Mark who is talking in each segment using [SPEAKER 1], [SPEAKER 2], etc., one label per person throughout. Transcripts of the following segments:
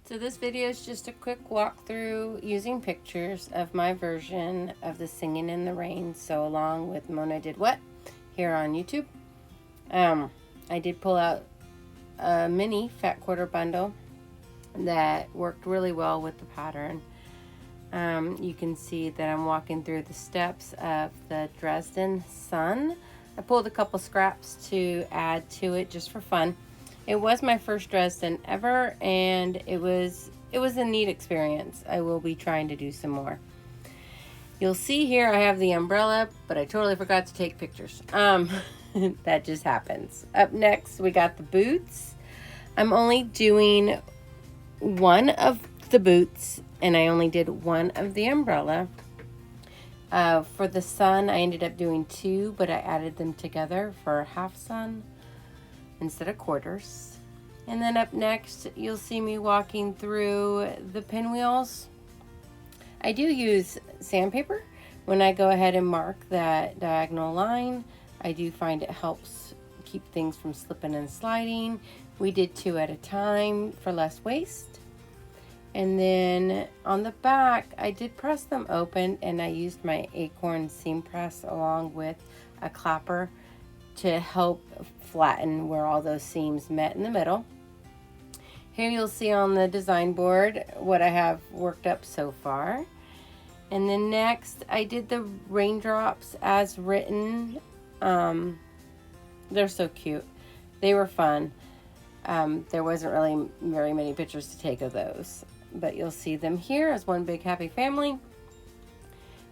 [SPEAKER 1] So this video is just a quick walkthrough using pictures of my version of the Singing in the Rain. So along with Mona Did What here on YouTube. I did pull out a mini fat quarter bundle that worked really well with the pattern. You can see that I'm walking through the steps of the Dresden Sun. I pulled a couple scraps to add to it just for fun. It was my first Dresden ever, and it was a neat experience. I will be trying to do some more. You'll see here I have the umbrella, but I totally forgot to take pictures. That just happens. Up next, we got the boots. I'm only doing one of the boots, and I only did one of the umbrella. For the sun, I ended up doing two, but I added them together for a half sun instead of quarters. And then up next, you'll see me walking through the pinwheels. I do use sandpaper when I go ahead and mark that diagonal line. I do find it helps keep things from slipping and sliding. We did two at a time for less waste. And then on the back, I did press them open, and I used my acorn seam press along with a clapper to help flatten where all those seams met in the middle. Here you'll see on the design board what I have worked up so far. And then next, I did the raindrops as written. They're so cute. They were fun. There wasn't really very many pictures to take of those, but you'll see them here as one big happy family.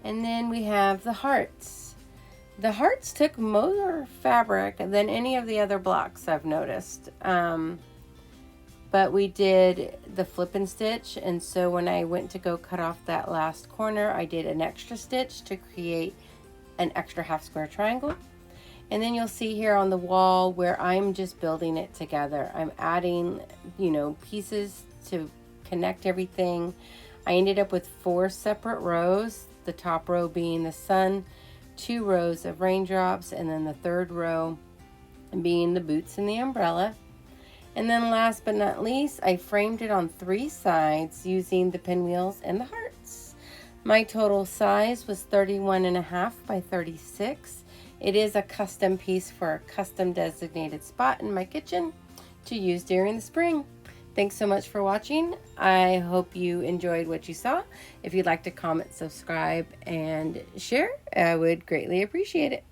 [SPEAKER 1] And then we have the hearts. The hearts took more fabric than any of the other blocks I've noticed. But we did the flip and stitch, and so when I went to go cut off that last corner, I did an extra stitch to create an extra half square triangle. And then you'll see here on the wall where I'm just building it together. I'm adding, pieces to connect everything. I ended up with 4 separate rows, the top row being the sun, 2 rows of raindrops, and then the 3rd row being the boots and the umbrella. And then last but not least, I framed it on 3 sides using the pinwheels and the hearts. My total size was 31.5 by 36. It is a custom piece for a custom designated spot in my kitchen to use during the spring. Thanks so much for watching. I hope you enjoyed what you saw. If you'd like to comment, subscribe, and share, I would greatly appreciate it.